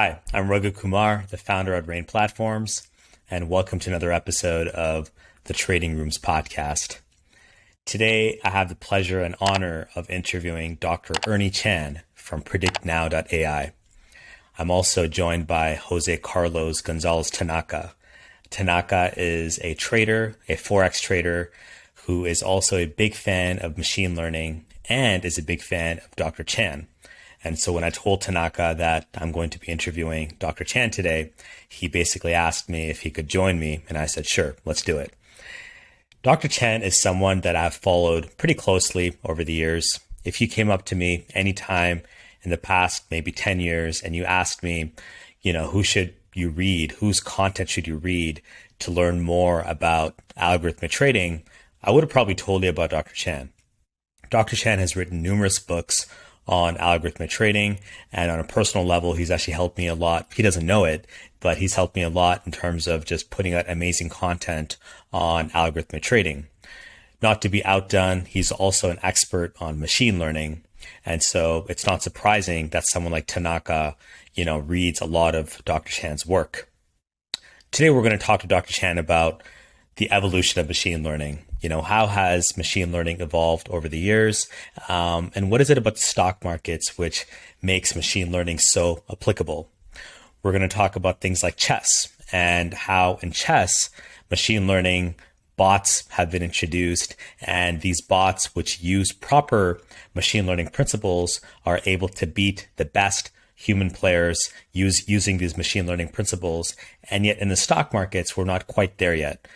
Hi, I'm Raghu Kumar, the founder at Rain Platforms, and welcome to another episode of the Trading Rooms podcast. Today, I have the pleasure and honor of interviewing Dr. Ernie Chan from Predict.now.ai. I'm also joined by Jose Carlos Gonzalez Tanaka. Tanaka is a trader, a Forex trader, who is also a big fan of machine learning and is a big fan of Dr. Chan. And so when I told Tanaka that I'm going to be interviewing Dr. Chan today, he basically asked me if he could join me. And I said, sure, let's do it. Dr. Chan is someone that I've followed pretty closely over the years. If you came up to me anytime in the past, maybe 10 years, and you asked me, who should you read? Whose content should you read to learn more about algorithmic trading? I would have probably told you about Dr. Chan. Dr. Chan has written numerous books on algorithmic trading, and on a personal level, he's actually helped me a lot. He doesn't know it, but he's helped me a lot in terms of just putting out amazing content on algorithmic trading. Not to be outdone, he's also an expert on machine learning. And so it's not surprising that someone like Tanaka, reads a lot of Dr. Chan's work. Today, we're going to talk to Dr. Chan about the evolution of machine learning. How has machine learning evolved over the years? And what is it about the stock markets which makes machine learning so applicable? We're going to talk about things like chess and how in chess, machine learning bots have been introduced, and these bots which use proper machine learning principles are able to beat the best human players using these machine learning principles. And yet in the stock markets, we're not quite there yet.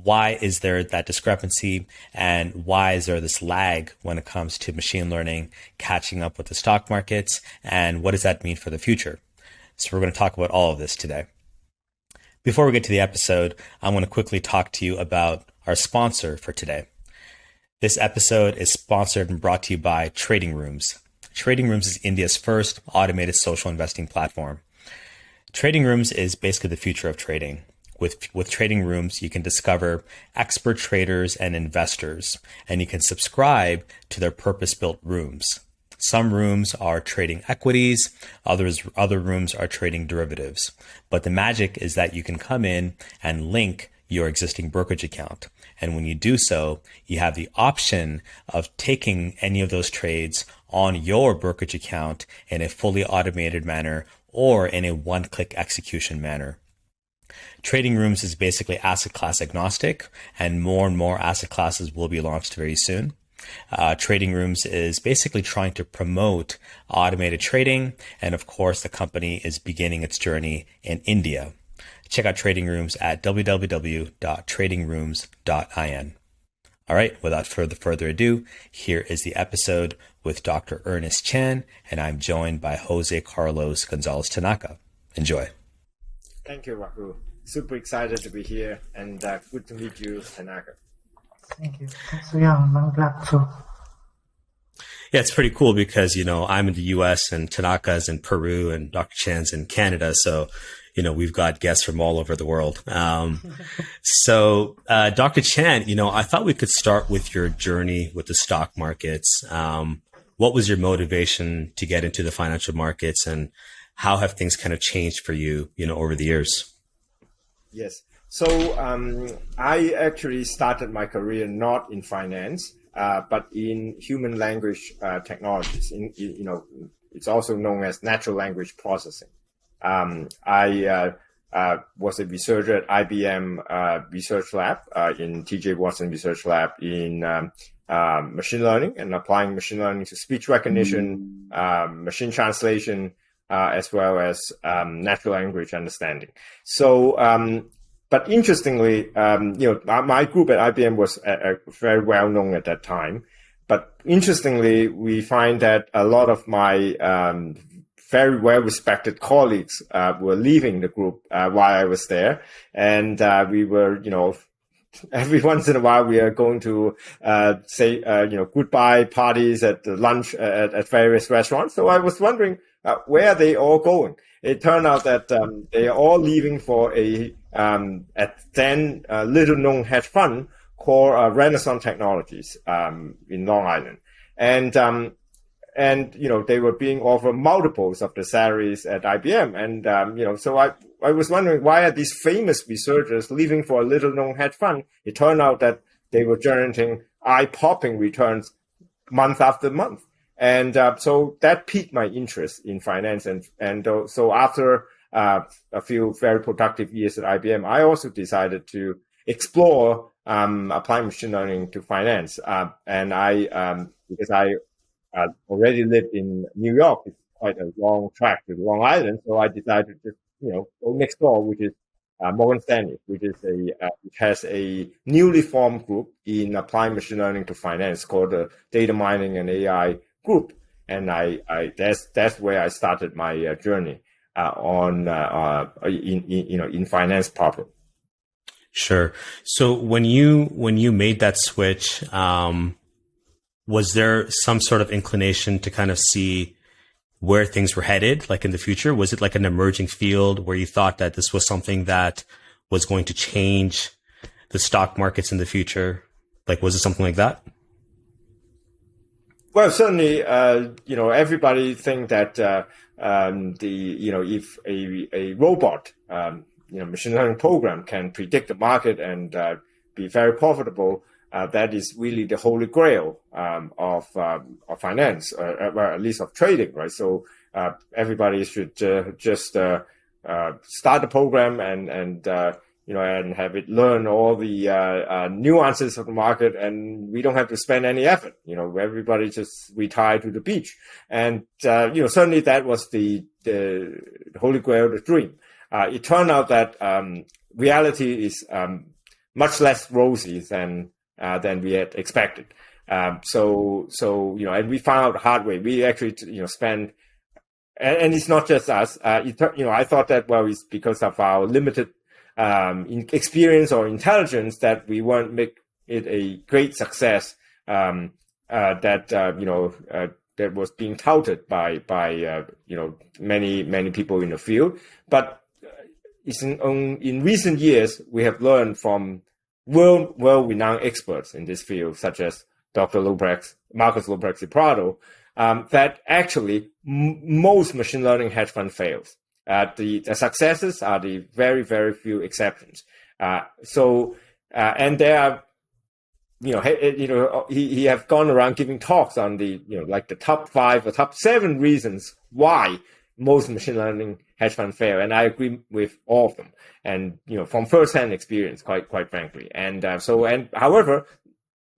Why is there that discrepancy, and why is there this lag when it comes to machine learning catching up with the stock markets, and what does that mean for the future? So we're going to talk about all of this today. Before we get to the episode, I want to quickly talk to you about our sponsor for today. This episode is sponsored and brought to you by TradingRooms. TradingRooms is India's first automated social investing platform. TradingRooms is basically the future of trading. With TradingRooms, you can discover expert traders and investors, and you can subscribe to their purpose-built rooms. Some rooms are trading equities, other rooms are trading derivatives. But the magic is that you can come in and link your existing brokerage account. And when you do so, you have the option of taking any of those trades on your brokerage account in a fully automated manner or in a one-click execution manner. TradingRooms is basically asset class agnostic, and more asset classes will be launched very soon. TradingRooms is basically trying to promote automated trading, and of course, the company is beginning its journey in India. Check out TradingRooms at www.tradingrooms.in. All right, without further ado, here is the episode with Dr. Ernest Chan, and I'm joined by Jose Carlos Gonzalez Tanaka. Enjoy. Thank you, Raghu. Super excited to be here, and good to meet you, Tanaka. Thank you. I'm glad to. Yeah, it's pretty cool because, I'm in the US and Tanaka's in Peru and Dr. Chan's in Canada. So, we've got guests from all over the world. So, Dr. Chan, I thought we could start with your journey with the stock markets. What was your motivation to get into the financial markets, and how have things kind of changed for you, over the years? Yes. So I actually started my career not in finance, but in human language technologies. It's also known as natural language processing. I was a researcher at IBM Research Lab, in TJ Watson Research Lab in machine learning and applying machine learning to speech recognition, machine translation, as well as natural language understanding. So, but interestingly, my group at IBM was very well known at that time. But interestingly, we find that a lot of my very well respected colleagues were leaving the group while I was there, and we were, every once in a while we are going to say goodbye parties at the lunch at various restaurants. So I was wondering where are they all going? It turned out that they are all leaving for a then little known hedge fund called Renaissance Technologies in Long Island. And and they were being offered multiples of the salaries at IBM, and so I was wondering, why are these famous researchers leaving for a little-known hedge fund? It turned out that they were generating eye-popping returns month after month, and so that piqued my interest in finance, and so after a few very productive years at IBM, I also decided to explore applying machine learning to finance, and because I already lived in New York. It's quite a long track to Long Island, so I decided to go next door, which is Morgan Stanley, which has a newly formed group in applying machine learning to finance called the Data Mining and AI Group, and that's where I started my journey in finance proper. Sure. So when you made that switch, was there some sort of inclination to kind of see where things were headed, like in the future? Was it like an emerging field where you thought that this was something that was going to change the stock markets in the future? Like, was it something like that? Well, certainly, everybody think that if a robot, machine learning program can predict the market and be very profitable, that is really the holy grail of finance, or at least of trading, right? So everybody should just start the program and have it learn all the nuances of the market, and we don't have to spend any effort. Everybody just retire to the beach, and certainly that was the holy grail, the dream. It turned out that reality is much less rosy than we had expected. And we found out the hard way. We actually, spend, and it's not just us. I thought that, well, it's because of our limited experience or intelligence that we won't make it a great success. That was being touted by many people in the field. But in recent years, we have learned from world-renowned experts in this field, such as Dr. Marcus Lopez Prado, that actually most machine learning hedge fund fails. The successes are the very, very few exceptions. And there are, he have gone around giving talks on the top 5 or top 7 reasons why most machine learning hedge fund fail, and I agree with all of them, and from first-hand experience, quite frankly. And however,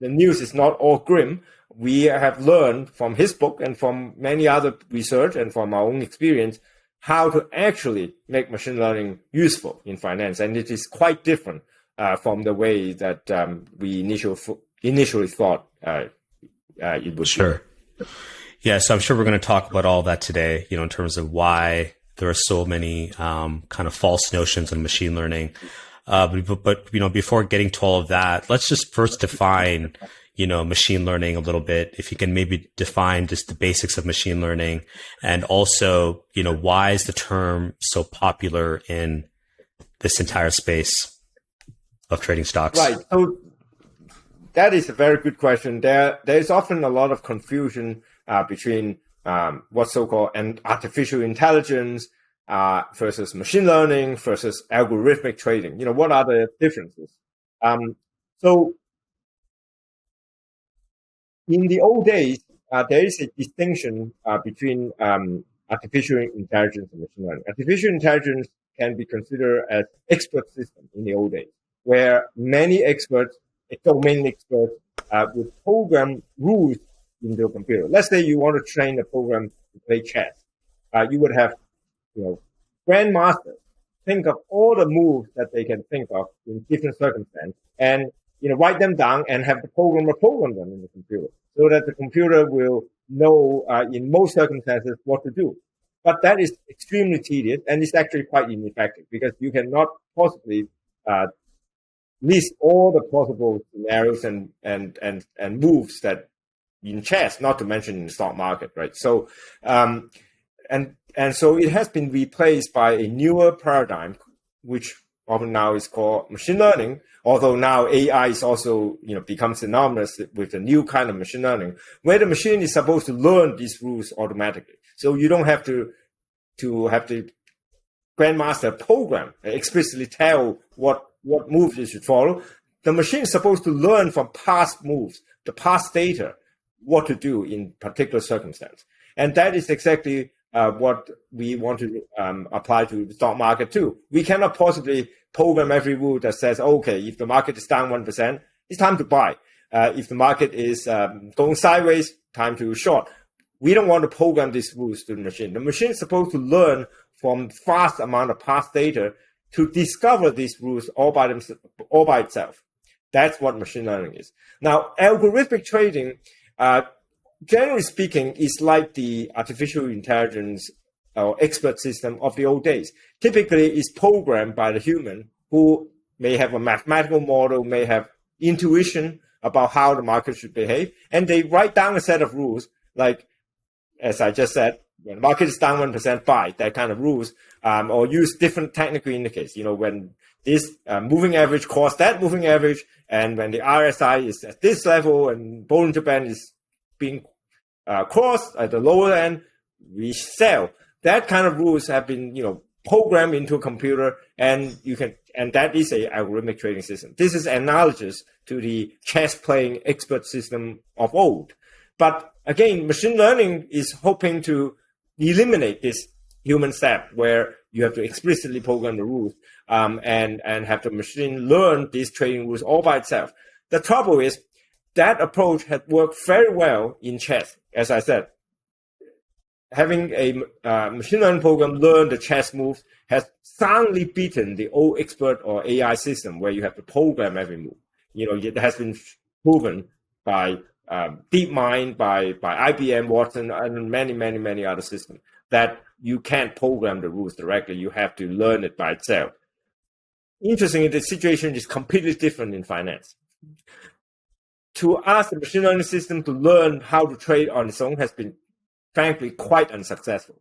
the news is not all grim. We have learned from his book and from many other research and from our own experience how to actually make machine learning useful in finance, and it is quite different from the way that we initially thought it would. Sure. Be. Yeah, so I'm sure we're going to talk about all that today, in terms of why there are so many kind of false notions on machine learning. But before getting to all of that, let's just first define, machine learning a little bit. If you can maybe define just the basics of machine learning, and also, why is the term so popular in this entire space of trading stocks? Right. So that is a very good question. There is often a lot of confusion between what's so-called an artificial intelligence versus machine learning versus algorithmic trading. What are the differences? So in the old days, there is a distinction between artificial intelligence and machine learning. Artificial intelligence can be considered as expert system in the old days, where many experts, domain experts, would program rules into a computer. Let's say you want to train a program to play chess. You would have, grandmasters think of all the moves that they can think of in different circumstances, and write them down and have the programmer program them in the computer, so that the computer will know in most circumstances what to do. But that is extremely tedious, and it's actually quite ineffective, because you cannot possibly list all the possible scenarios and moves that in chess, not to mention in the stock market, right? So, and so it has been replaced by a newer paradigm, which often now is called machine learning, although now AI is also, becomes synonymous with a new kind of machine learning, where the machine is supposed to learn these rules automatically. So you don't have to have the grandmaster program explicitly tell what moves you should follow. The machine is supposed to learn from past moves, the past data, what to do in particular circumstance. And that is exactly what we want to apply to the stock market too. We cannot possibly program every rule that says, okay, if the market is down 1%, it's time to buy. If the market is going sideways, time to short. We don't want to program these rules to the machine. The machine is supposed to learn from vast amount of past data to discover these rules all by itself. That's what machine learning is. Now, algorithmic trading, generally speaking, is like the artificial intelligence or expert system of the old days. Typically, it's programmed by the human who may have a mathematical model, may have intuition about how the market should behave, and they write down a set of rules, like, as I just said, when the market is down 1%, buy, that kind of rules, or use different technical indicators. When this moving average cross that moving average, and when the RSI is at this level and Bollinger Band is being crossed at the lower end, we sell. That kind of rules have been, programmed into a computer, and that is a algorithmic trading system. This is analogous to the chess playing expert system of old. But again, machine learning is hoping to eliminate this human step where you have to explicitly program the rules and have the machine learn these trading rules all by itself. The trouble is that approach had worked very well in chess. As I said, having a machine learning program learn the chess moves has soundly beaten the old expert or AI system where you have to program every move. It has been proven by DeepMind, by IBM, Watson, and many, many, many other systems that you can't program the rules directly. You have to learn it by itself. Interestingly, the situation is completely different in finance. To ask the machine learning system to learn how to trade on its own has been, frankly, quite unsuccessful.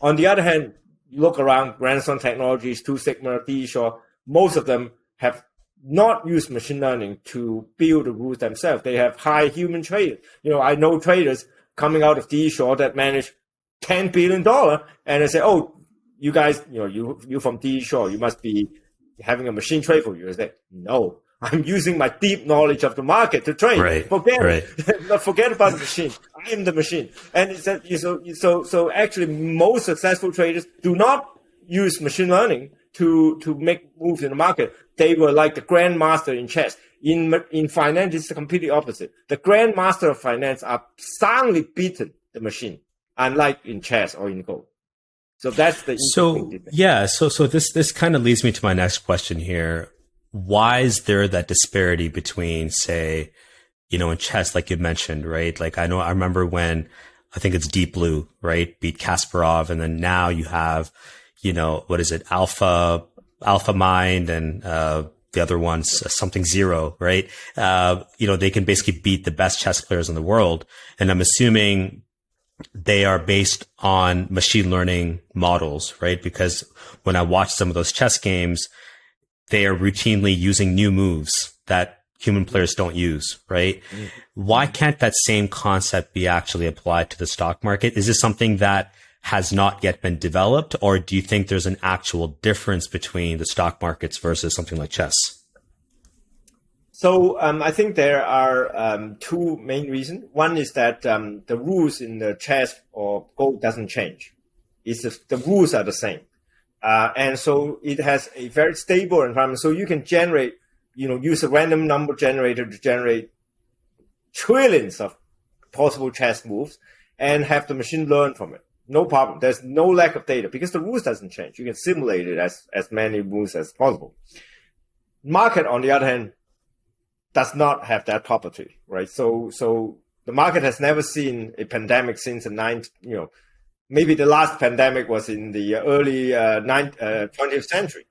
On the other hand, look around Renaissance Technologies, Two Sigma, DE Shaw, most of them have not used machine learning to build the rules themselves. They have high human traders. I know traders coming out of DE Shaw that manage $10 billion, and they say, oh, you guys, you from DE Shaw, you must be having a machine trade for you. I say, no, I'm using my deep knowledge of the market to trade. Right. Forget about the machine. I am the machine. And it's that, so actually most successful traders do not use machine learning to make moves in the market. They were like the grandmaster in chess. In finance, it's completely opposite. The grandmaster of finance are soundly beaten the machine, unlike in chess or in Go. So that's the So this kind of leads me to my next question here. Why is there that disparity between, say, in chess, like you mentioned, right? Like I remember when I think it's Deep Blue, right, beat Kasparov, and then now you have, what is it, Alpha Mind, and the other one's something Zero, right? They can basically beat the best chess players in the world, and I'm assuming they are based on machine learning models, right? Because when I watch some of those chess games, they are routinely using new moves that human players don't use, right? Mm-hmm. Why can't that same concept be actually applied to the stock market? Is this something that has not yet been developed, or do you think there's an actual difference between the stock markets versus something like chess? So I think there are two main reasons. One is that the rules in the chess or Go doesn't change. The rules are the same. And so it has a very stable environment. So you can generate, use a random number generator to generate trillions of possible chess moves and have the machine learn from it. No problem. There's no lack of data because the rules doesn't change. You can simulate it as many moves as possible. Market, on the other hand, does not have that property, right? So the market has never seen a pandemic since the maybe the last pandemic was in the early 20th century.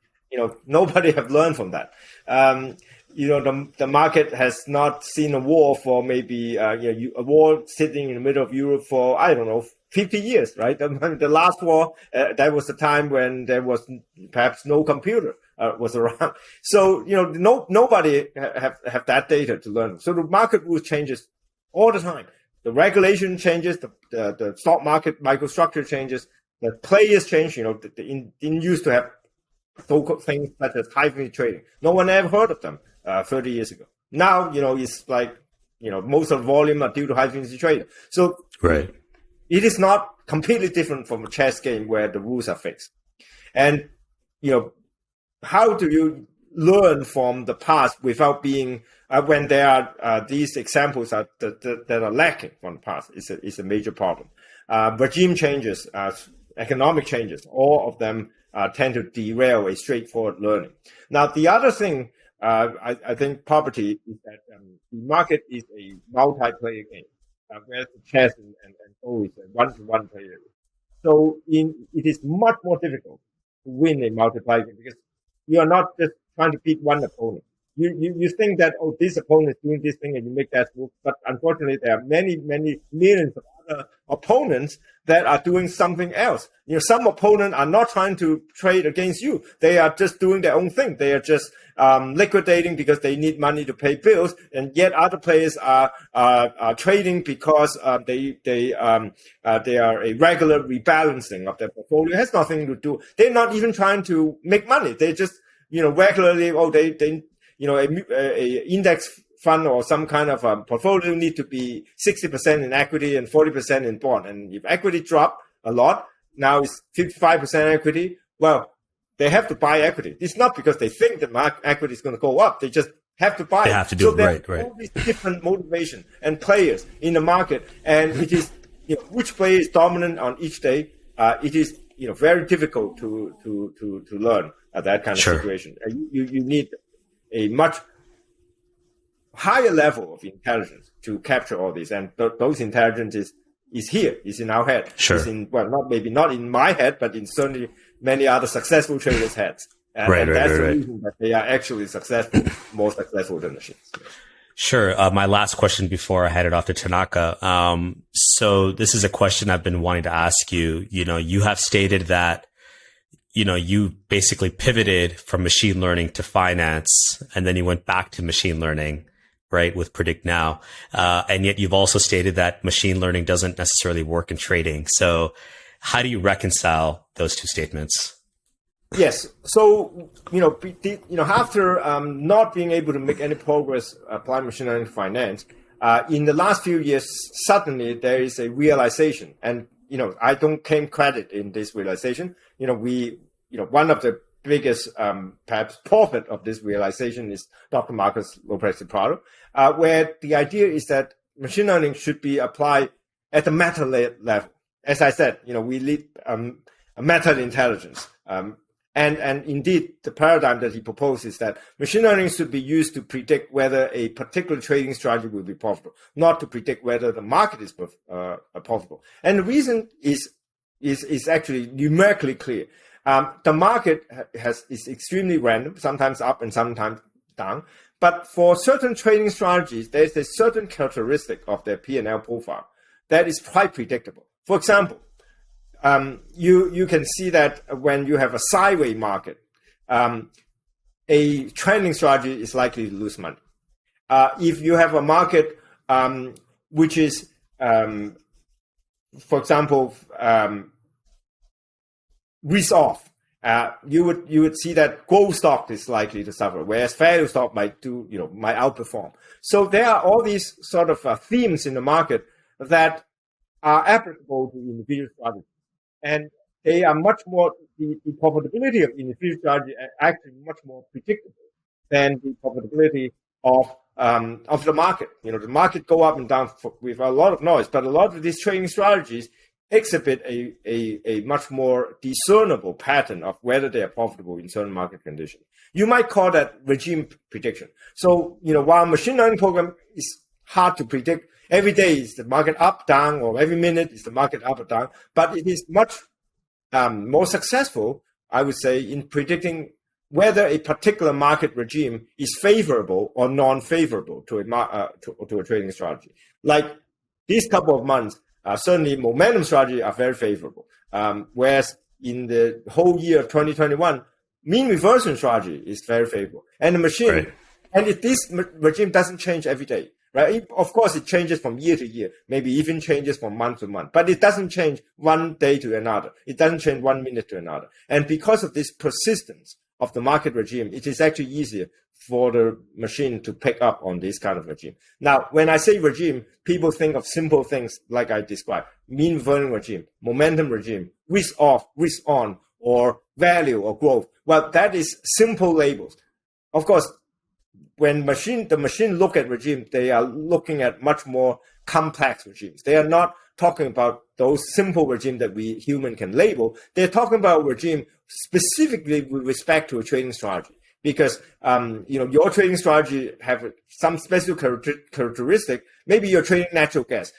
Nobody have learned from that. The market has not seen a war for maybe a war sitting in the middle of Europe for, I don't know, 50 years, right? The last war, that was the time when there was perhaps no computer was around. So, nobody have that data to learn. So the market rules changes all the time. The regulation changes, the stock market microstructure changes, the players change. Didn't used to have so-called things such as high-frequency trading. No one ever heard of them 30 years ago. Now, it's like, most of the volume are due to high-frequency trading. So right. It is not completely different from a chess game where the rules are fixed. And, how do you learn from the past without being, when there are these examples that are lacking from the past is a major problem. Regime changes, economic changes, all of them tend to derail a straightforward learning. Now, the other thing, I think property is that the market is a multiplayer game, whereas the chess and Go is a one-to-one player. So it is much more difficult to win a multiplayer game because you are not just trying to beat one opponent. You think that, this opponent is doing this thing and you make that move. But unfortunately, there are many, many millions of other opponents that are doing something else. Some opponents are not trying to trade against you. They are just doing their own thing. They are just liquidating because they need money to pay bills. And yet other players are trading because they are a regular rebalancing of their portfolio. It has nothing to do. They're not even trying to make money. They just, regularly, a index fund or some kind of portfolio need to be 60% in equity and 40% in bond. And if equity drop a lot, now it's 55% equity. Well, they have to buy equity. It's not because they think the equity is going to go up. They just have to buy it. They have to do it, right. All these different motivation and players in the market. And it is, which player is dominant on each day. It is, very difficult to learn that kind of situation. You need a much higher level of intelligence to capture all this, and those intelligence is here, is in our head. Sure. Maybe not in my head, but in certainly many other successful traders' heads. And that's the reason that they are actually successful, more successful than machines. Sure. My last question before I head it off to Tanaka. So this is a question I've been wanting to ask you. You have stated that you basically pivoted from machine learning to finance, and then you went back to machine learning, right, with Predict Now. And yet you've also stated that machine learning doesn't necessarily work in trading. So how do you reconcile those two statements? Yes. So, after not being able to make any progress applying machine learning to finance, in the last few years, suddenly there is a realization, and I don't claim credit in this realization. One of the biggest perhaps profit of this realization is Dr. Marcus Lopez's product, where the idea is that machine learning should be applied at the meta level. As I said, we lead a meta intelligence. And indeed, the paradigm that he proposes is that machine learning should be used to predict whether a particular trading strategy will be profitable, not to predict whether the market is profitable. And the reason is actually numerically clear. The market is extremely random, sometimes up and sometimes down. But for certain trading strategies, there's a certain characteristic of their P&L profile that is quite predictable. For example, you can see that when you have a sideways market, a trending strategy is likely to lose money. If you have a market which is, for example, risk off, you would see that growth stock is likely to suffer, whereas value stock might outperform. So there are all these sort of themes in the market that are applicable to individual strategies. And they are much more, the profitability of individual strategy are actually much more predictable than the profitability of the market. The market go up and down with a lot of noise, but a lot of these trading strategies exhibit a much more discernible pattern of whether they are profitable in certain market conditions. You might call that regime prediction. So, while machine learning program is hard to predict, every day is the market up, down, or every minute is the market up or down. But it is much more successful, I would say, in predicting whether a particular market regime is favorable or non-favorable to a trading strategy. Like these couple of months, certainly momentum strategy are very favorable. Whereas in the whole year of 2021, mean reversion strategy is very favorable. And the machine, right. and this regime doesn't change every day, right? Of course, it changes from year to year, maybe even changes from month to month, but it doesn't change one day to another. It doesn't change 1 minute to another. And because of this persistence of the market regime, it is actually easier for the machine to pick up on this kind of regime. Now, when I say regime, people think of simple things like I described: mean reversion regime, momentum regime, risk off, risk on, or value or growth. Well, that is simple labels. Of course, when the machine look at regime, they are looking at much more complex regimes. They are not talking about those simple regimes that we human can label. They're talking about regime specifically with respect to a trading strategy. Because your trading strategy have some special characteristic. Maybe you're trading natural gas.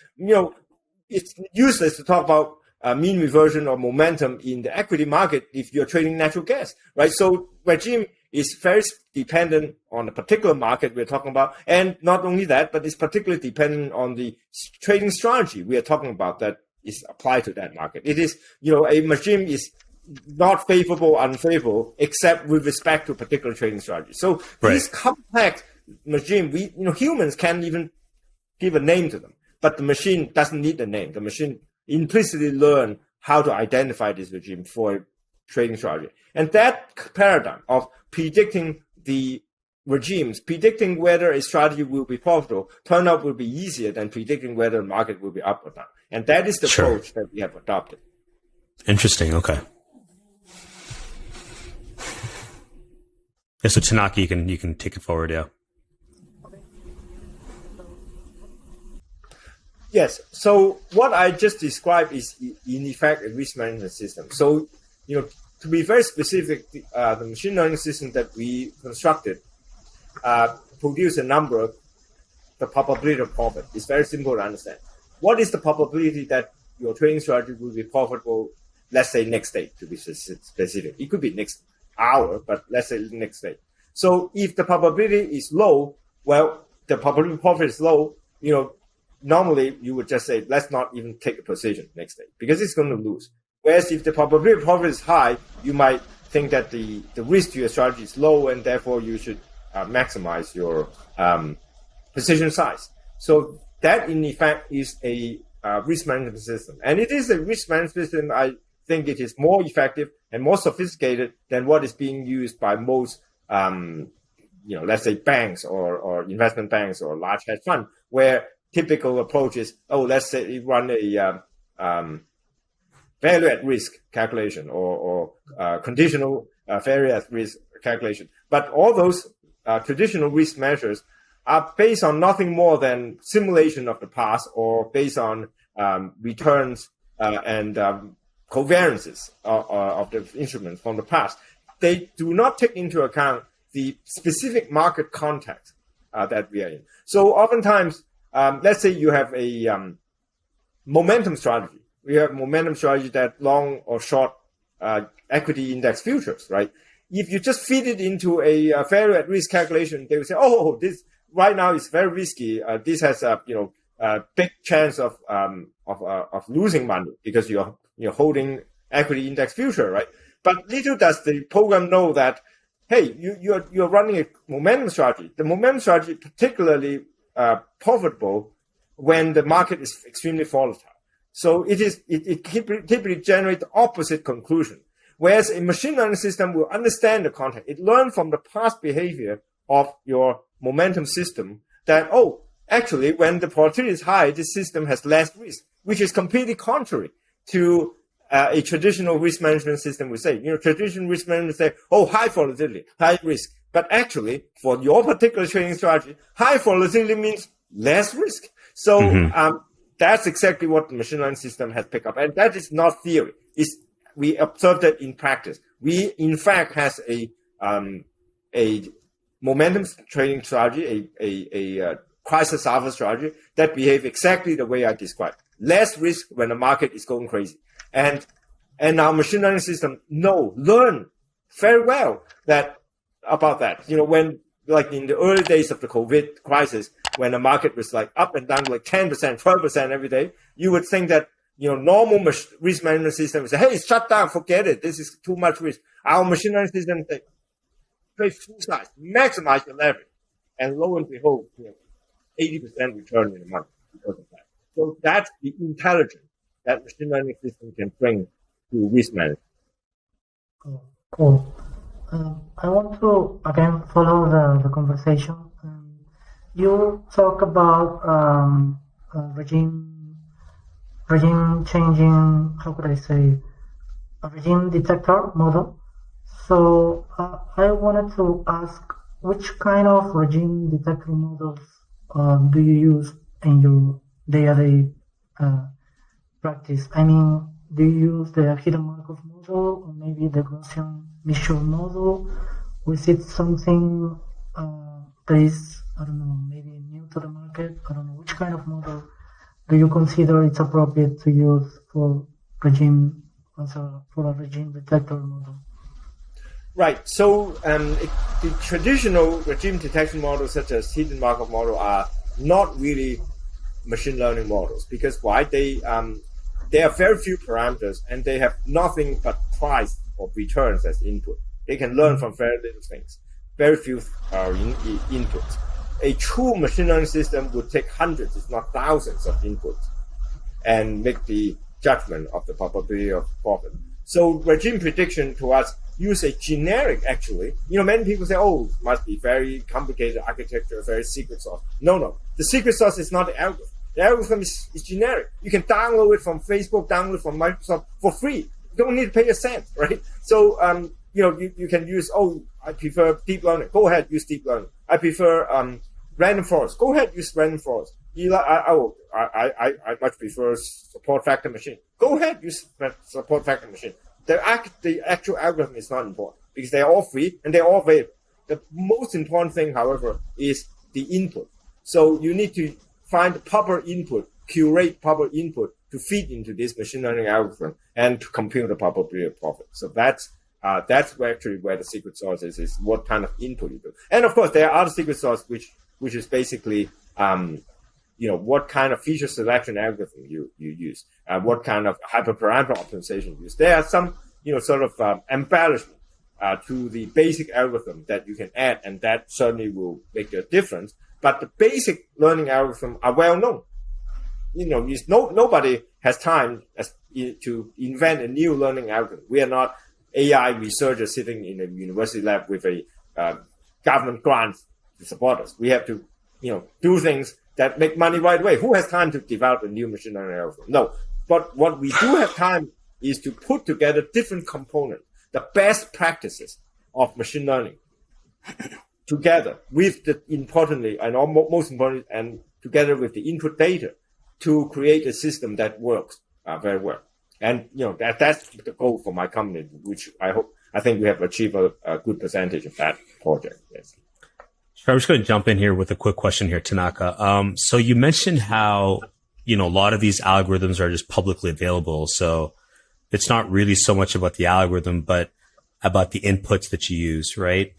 It's useless to talk about mean reversion or momentum in the equity market if you're trading natural gas, right? So regime is very dependent on the particular market we're talking about, and not only that, but it's particularly dependent on the trading strategy we are talking about that is applied to that market. It is, a regime is not favorable, unfavorable, except with respect to a particular trading strategy. So these complex regime, humans can't even give a name to them, but the machine doesn't need a name. The machine implicitly learn how to identify this regime for a trading strategy. And that paradigm of predicting the regimes, predicting whether a strategy will be profitable, turn out will be easier than predicting whether the market will be up or down. And that is the approach that we have adopted. Interesting. Okay. Yeah, so Tanaka, you can take it forward, yeah. Yes. So what I just described is, in effect, a risk management system. So, to be very specific, the machine learning system that we constructed produce a number of the probability of profit. It's very simple to understand. What is the probability that your trading strategy will be profitable, let's say next day, to be specific? It could be next hour, but let's say next day. So if the probability is low, well, the probability of profit is low, normally you would just say, let's not even take a position next day because it's going to lose. Whereas if the probability of profit is high, you might think that the risk to your strategy is low and therefore you should maximize your position size. So that in effect is a risk management system. And it is a risk management system. I think it is more effective and more sophisticated than what is being used by most, let's say banks or investment banks or large hedge fund, where typical approach is, let's say you run a value at risk calculation or conditional value at risk calculation. But all those traditional risk measures are based on nothing more than simulation of the past or based on returns and covariances of the instruments from the past. They do not take into account the specific market context that we are in. So oftentimes, let's say you have a momentum strategy. We have momentum strategy that long or short equity index futures, right? If you just feed it into a value at risk calculation, they will say, this right now is very risky. This has a big chance of losing money because you're holding equity index future, right? But little does the program know that, hey, you're running a momentum strategy. The momentum strategy is particularly profitable when the market is extremely volatile. So it typically generates the opposite conclusion. Whereas a machine learning system will understand the context. It learns from the past behavior of your momentum system that, actually, when the volatility is high, this system has less risk, which is completely contrary to a traditional risk management system would say. Traditional risk management say, high volatility, high risk. But actually, for your particular trading strategy, high volatility means less risk. So that's exactly what the machine learning system has picked up. And that is not theory. We observed that in practice. We, in fact, has a momentum trading strategy, a crisis alpha strategy that behave exactly the way I described. Less risk when the market is going crazy. And our machine learning system learn very well about that. When like in the early days of the COVID crisis, when the market was like up and down like 10%, 12% every day, you would think that, normal risk management system would say, hey, shut down, forget it. This is too much risk. Our machine learning system trade full size, maximize your leverage. And lo and behold, 80% return in a month because of that. So that's the intelligence that machine learning system can bring to risk management. Cool. I want to again follow the conversation. You talk about regime changing. How could I say? A regime detector model. So I wanted to ask, which kind of regime detector models do you use in your day-to-day practice? I mean, do you use the hidden Markov model or maybe the Gaussian Michel model? Or is it something that is, I don't know, maybe new to the market? I don't know. Which kind of model do you consider it's appropriate to use for a regime detector model? Right. So the traditional regime detection models, such as hidden Markov model, are not really machine learning models because why? They have very few parameters and they have nothing but price or returns as input. They can learn from very little things. Very few inputs. A true machine learning system would take hundreds, if not thousands, of inputs and make the judgment of the probability of profit. So regime prediction to us use a generic, actually. Many people say, oh, it must be very complicated architecture, very secret sauce. No. The secret sauce is not the algorithm. The algorithm is generic. You can download it from Facebook, download it from Microsoft for free. You don't need to pay a cent, right? So, you can use, I prefer deep learning. Go ahead, use deep learning. I prefer random forest. Go ahead, use random forest. I much prefer support factor machine. Go ahead, use support factor machine. The actual algorithm is not important because they are all free and they're all available. The most important thing, however, is the input. So you need to find the proper input, curate proper input to feed into this machine learning algorithm and to compute the probability of profit. So that's where the secret sauce is what kind of input you do. And of course, there are other secret sauce which is basically what kind of feature selection algorithm you use, what kind of hyperparameter optimization you use. There are some, embellishment to the basic algorithm that you can add, and that certainly will make a difference. But the basic learning algorithms are well known. Nobody has time to invent a new learning algorithm. We are not AI researchers sitting in a university lab with a government grant to support us. We have to, do things that make money right away. Who has time to develop a new machine learning algorithm? No. But what we do have time is to put together different components, the best practices of machine learning, together with most importantly, and together with the input data to create a system that works very well. And, that's the goal for my company, which I think we have achieved a good percentage of that project. Yes. I'm just going to jump in here with a quick question here, Tanaka. So you mentioned how, a lot of these algorithms are just publicly available. So it's not really so much about the algorithm, but about the inputs that you use, right?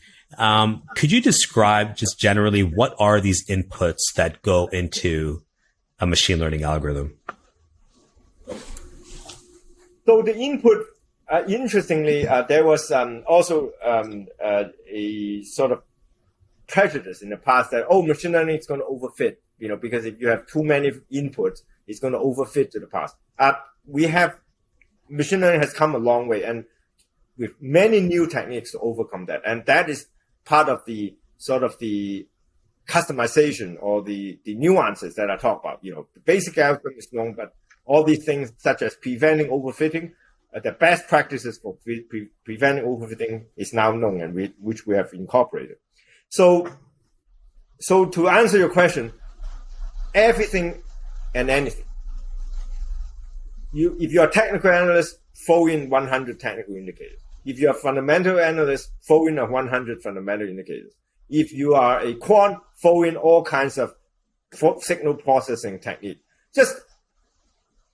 Could you describe just generally what are these inputs that go into a machine learning algorithm? So the input, interestingly, there was also a sort of prejudice in the past that, machine learning is going to overfit, because if you have too many inputs, it's going to overfit to the past. Machine learning has come a long way and with many new techniques to overcome that. And that is part of the sort of the customization or the nuances that I talk about. The basic algorithm is known, but all these things such as preventing overfitting, the best practices for preventing overfitting is now known and which we have incorporated. So to answer your question, everything and anything. If you're a technical analyst, throw in 100 technical indicators. If you're a fundamental analyst, throw in 100 fundamental indicators. If you are a quant, throw in all kinds of signal processing technique. Just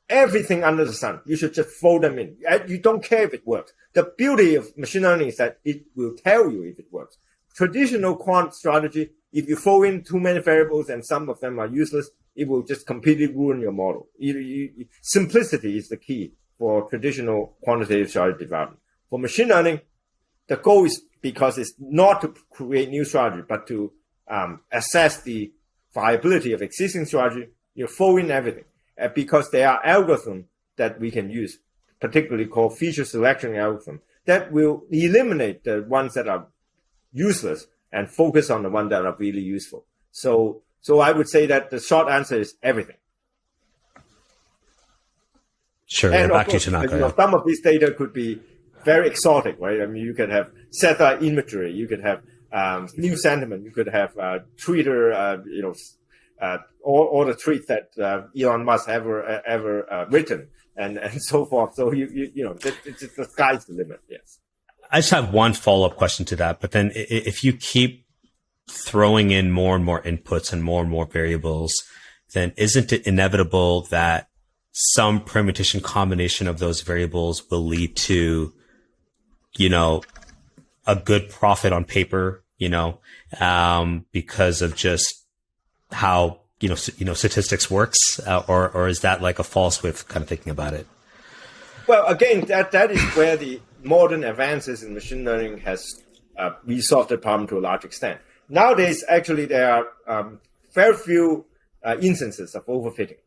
everything under the sun. You should just throw them in. You don't care if it works. The beauty of machine learning is that it will tell you if it works. traditional quant strategy, if you throw in too many variables and some of them are useless, it will just completely ruin your model. Simplicity is the key for traditional quantitative strategy development. For machine learning, the goal is, because it's not to create new strategy, but to assess the viability of existing strategy. You throw in everything because there are algorithms that we can use, particularly called feature selection algorithm, that will eliminate the ones that are useless and focus on the ones that are really useful. So I would say that the short answer is everything. Sure. And back course, to you, Tanaka. Some of these data could be very exotic, right? I mean, you could have satellite imagery, you could have new sentiment, you could have Twitter, all the tweets that Elon Musk ever written, and so forth. So it's the sky's the limit. Yes. I just have one follow-up question to that, but then if you keep throwing in more and more inputs and more variables, then isn't it inevitable that some permutation combination of those variables will lead to, a good profit on paper, because of just how, statistics works, or is that like a false way of kind of thinking about it? Well, again, that is where the modern advances in machine learning has resolved the problem to a large extent. Nowadays, actually, there are very few instances of overfitting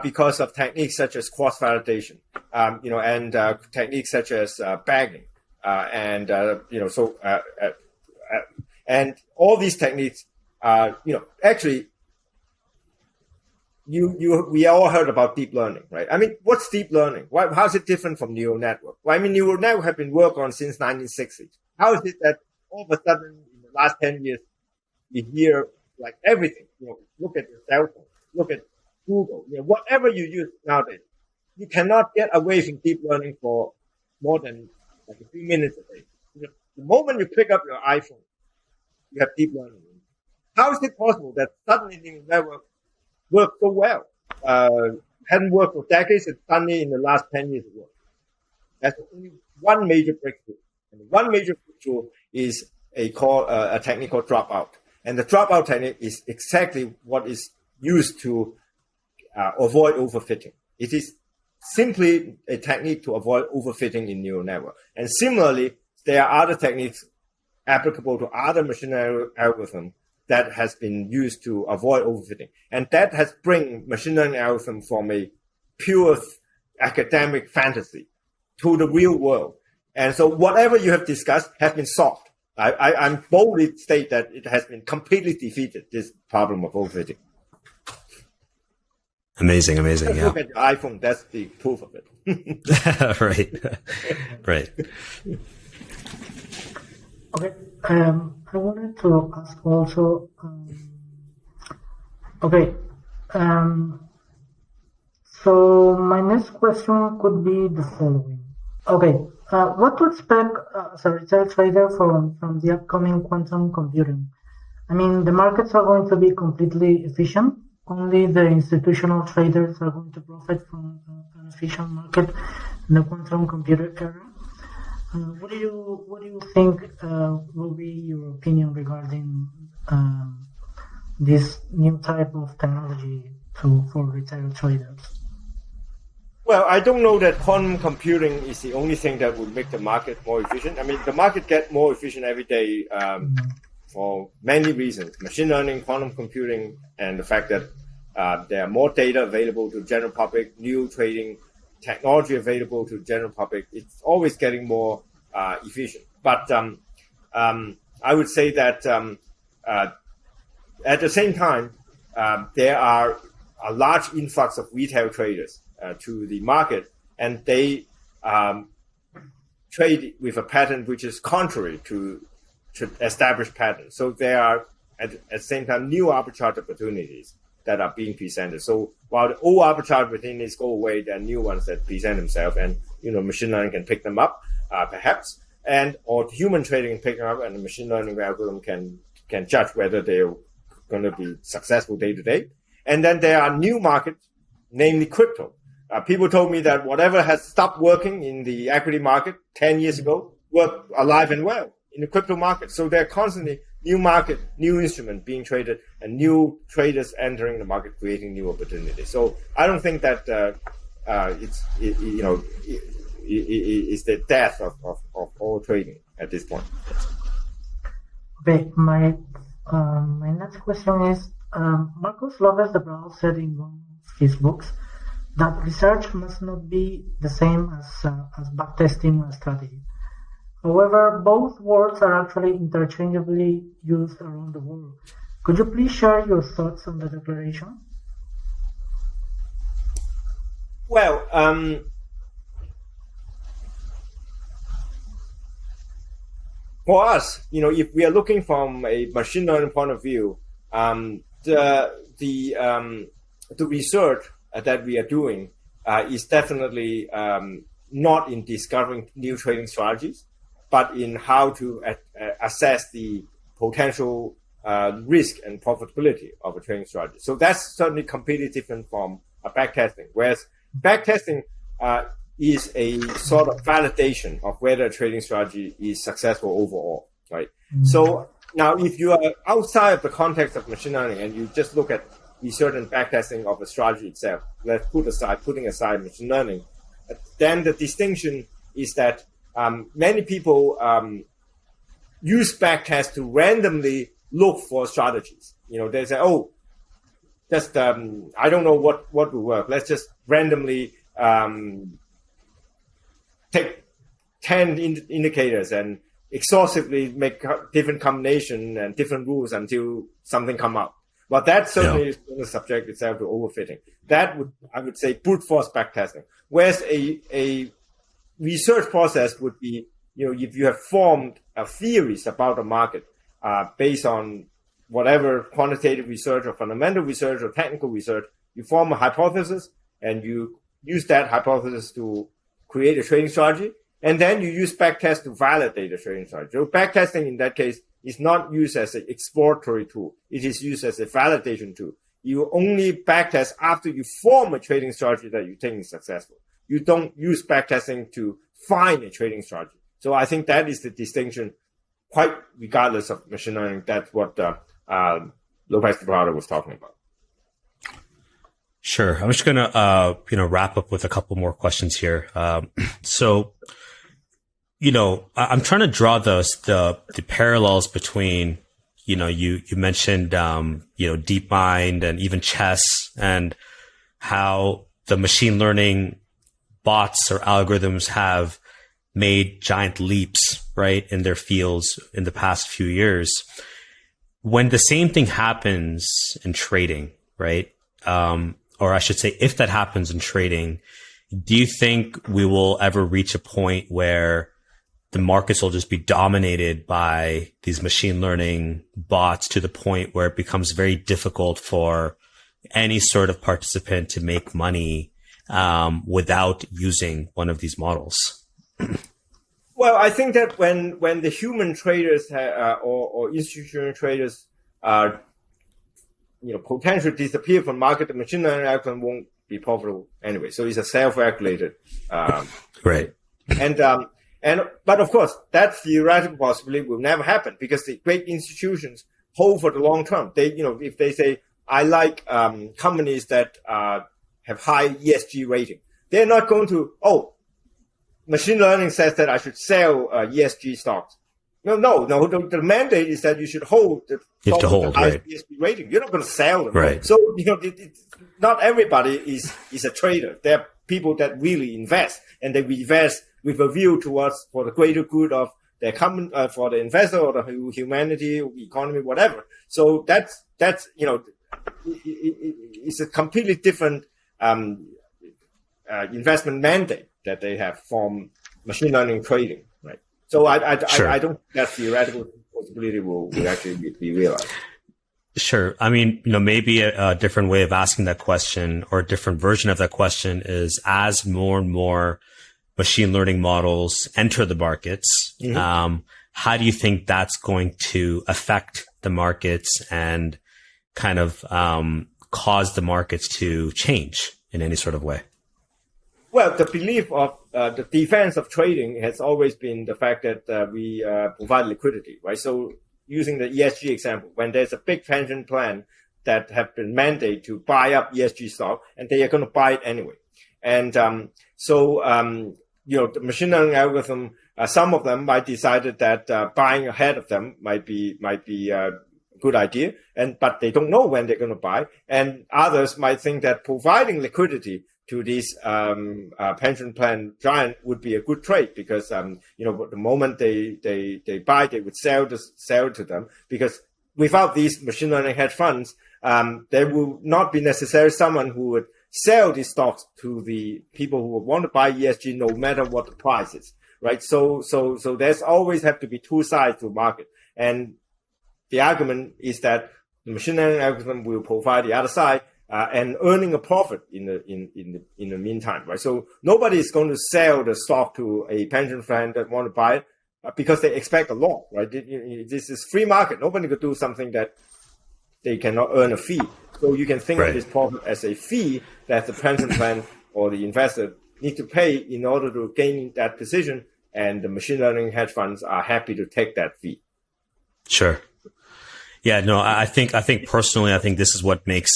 because of techniques such as cross-validation, and techniques such as bagging, and all these techniques, actually, we all heard about deep learning, right? I mean, what's deep learning? How is it different from neural network? Well, I mean, neural network have been worked on since 1960s. How is it that all of a sudden in the last 10 years, we hear like everything, look at your cell phone, look at Google, whatever you use nowadays, you cannot get away from deep learning for more than like a few minutes a day. The moment you pick up your iPhone, you have deep learning. How is it possible that suddenly neural network worked so well? Hadn't worked for decades, and suddenly in the last 10 years it worked. That's only one major breakthrough. And one major breakthrough is a technique called dropout. And the dropout technique is exactly what is used to avoid overfitting. It is simply a technique to avoid overfitting in neural network. And similarly, there are other techniques applicable to other machine learning algorithms that has been used to avoid overfitting. And that has bring machine learning algorithm from a pure academic fantasy to the real world. And so whatever you have discussed has been solved. I'm boldly state that it has been completely defeated, this problem of overfitting. Amazing. Yeah. Look at your iPhone. That's the proof of it. Okay. Right. I wanted to ask also. So my next question could be the following. Okay. What to expect as a retail trader from the upcoming quantum computing? I mean, the markets are going to be completely efficient. Only the institutional traders are going to profit from an efficient market in the quantum computer era. What do you think will be your opinion regarding this new type of technology for retail traders? Well, I don't know that quantum computing is the only thing that would make the market more efficient. I mean, the market gets more efficient every day for many reasons. Machine learning, quantum computing, and the fact that there are more data available to general public, new trading technology available to general public. It's always getting more efficient. But I would say that at the same time, there are a large influx of retail traders to the market, and they trade with a pattern which is contrary to established patterns. So there are at the same time new arbitrage opportunities that are being presented. So while the old arbitrage opportunities go away, there are new ones that present themselves, and machine learning can pick them up, perhaps, or human trading can pick them up, and the machine learning algorithm can judge whether they're going to be successful day to day. And then there are new markets, namely crypto. People told me that whatever has stopped working in the equity market 10 years ago worked alive and well in the crypto market. So there are constantly new market, new instrument being traded, and new traders entering the market, creating new opportunities. So I don't think that it's the death of all trading at this point. Okay, my next question is, Marcus Lopez de Brau said in one of his books that research must not be the same as backtesting a strategy. However, both words are actually interchangeably used around the world. Could you please share your thoughts on the declaration? Well, for us, if we are looking from a machine learning point of view, the research that we are doing is definitely not in discovering new trading strategies, but in how to assess the potential risk and profitability of a trading strategy. So that's certainly completely different from backtesting. Whereas backtesting is a sort of validation of whether a trading strategy is successful overall, right? Mm-hmm. So now, if you are outside of the context of machine learning and you just look at research and backtesting of a strategy itself, putting aside machine learning, then the distinction is that many people use backtest to randomly look for strategies. They say, I don't know what will work. Let's just randomly take 10 indicators and exhaustively make different combination and different rules until something come out. But that certainly is going to subject itself to overfitting. That I would say, brute force backtesting. Whereas a research process would be, if you have formed theories about the market based on whatever quantitative research or fundamental research or technical research, you form a hypothesis and you use that hypothesis to create a trading strategy, and then you use backtest to validate the trading strategy. So backtesting in that case is not used as an exploratory tool. It is used as a validation tool. You only backtest after you form a trading strategy that you think is successful. You don't use backtesting to find a trading strategy. So I think that is the distinction, quite regardless of machine learning. That's what Lopez de Brau was talking about. Sure. I'm just going to, wrap up with a couple more questions here. So, I'm trying to draw the parallels between, you mentioned, DeepMind and even chess, and how the machine learning bots or algorithms have made giant leaps, right, in their fields in the past few years. When the same thing happens in trading, right? Or I should say, if that happens in trading, do you think we will ever reach a point where the markets will just be dominated by these machine learning bots to the point where it becomes very difficult for any sort of participant to make money without using one of these models? Well, I think that when the human traders or institutional traders potentially disappear from market, the machine learning algorithm won't be profitable anyway. So it's a self-regulated. Right. But of course, that theoretical possibility will never happen because the great institutions hold for the long term. They, if they say, I like companies that have high ESG rating, they're not going to, machine learning says that I should sell ESG stocks. No. The mandate is that you should hold the highest ESG rating. You're not going to sell them. Right. So, not everybody is a trader. There are people that really invest, and they invest with a view towards for the greater good of their for the investor or the humanity, economy, whatever. So that's it's a completely different investment mandate that they have from machine learning trading, right? So I don't think that theoretical possibility will actually be realized. Sure. I mean, maybe a different way of asking that question, or a different version of that question, is as more and more machine learning models enter the markets, how do you think that's going to affect the markets and kind of cause the markets to change in any sort of way? Well, the belief of the defense of trading has always been the fact that we provide liquidity, right? So using the ESG example, when there's a big pension plan that have been mandated to buy up ESG stock, and they are going to buy it anyway. And the machine learning algorithm, some of them might decided that buying ahead of them might be a good idea, but they don't know when they're going to buy. And others might think that providing liquidity to this pension plan giant would be a good trade because the moment they buy, they would sell to them, because without these machine learning hedge funds, there will not be necessarily someone who would sell these stocks to the people who would want to buy ESG no matter what the price is, right? So there's always have to be two sides to the market, and the argument is that the machine learning algorithm will provide the other side and earning a profit in the meantime, right? So nobody is going to sell the stock to a pension fund that want to buy it because they expect a loss, right? This is free market. Nobody could do something that they cannot earn a fee. So you can think of this profit as a fee that the pension plan or the investor need to pay in order to gain that position, and the machine learning hedge funds are happy to take that fee. Sure. Yeah, no, I think personally, I think this is what makes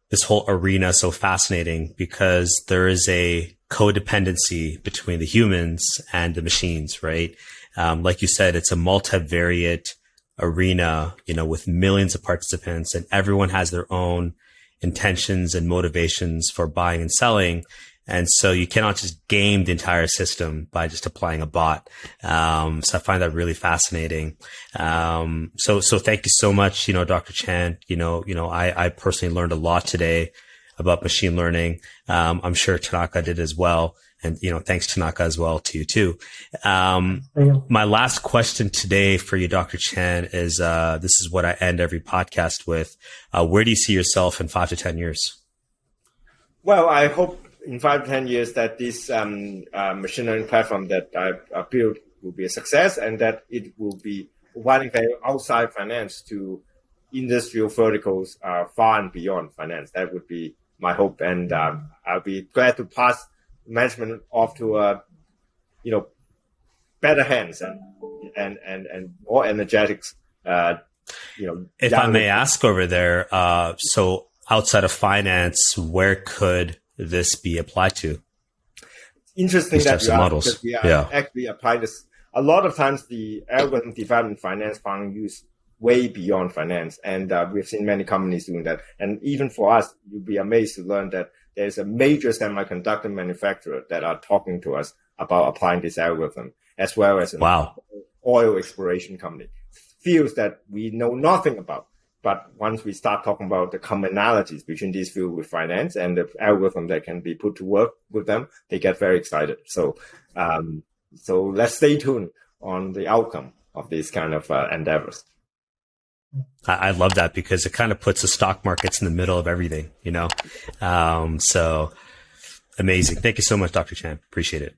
this whole arena so fascinating, because there is a codependency between the humans and the machines, right? Like you said, it's a multivariate arena, with millions of participants, and everyone has their own intentions and motivations for buying and selling. And so you cannot just game the entire system by just applying a bot. So I find that really fascinating. So thank you so much, Dr. Chan. I personally learned a lot today about machine learning. I'm sure Tanaka did as well. And, thanks Tanaka as well to you too. My last question today for you, Dr. Chan, is, this is what I end every podcast with. Where do you see yourself in 5 to 10 years? Well, I hope in 5 to 10 years that this machine learning platform that I built will be a success, and that it will be providing value outside finance to industrial verticals far and beyond finance. That would be my hope, and I'll be glad to pass management off to better hands and more energetics. If I may ask over there, so outside of finance, where could this be applied to? Interesting that you asked, because we are actually applying this. A lot of times the algorithm development finance fund use way beyond finance, and we've seen many companies doing that. And even for us, you'll be amazed to learn that there's a major semiconductor manufacturer that are talking to us about applying this algorithm, as well as an oil exploration company. Fields that we know nothing about. But once we start talking about the commonalities between these fields with finance and the algorithm that can be put to work with them, they get very excited. So let's stay tuned on the outcome of these kind of endeavors. I love that, because it kind of puts the stock markets in the middle of everything, So amazing. Thank you so much, Dr. Chan. Appreciate it.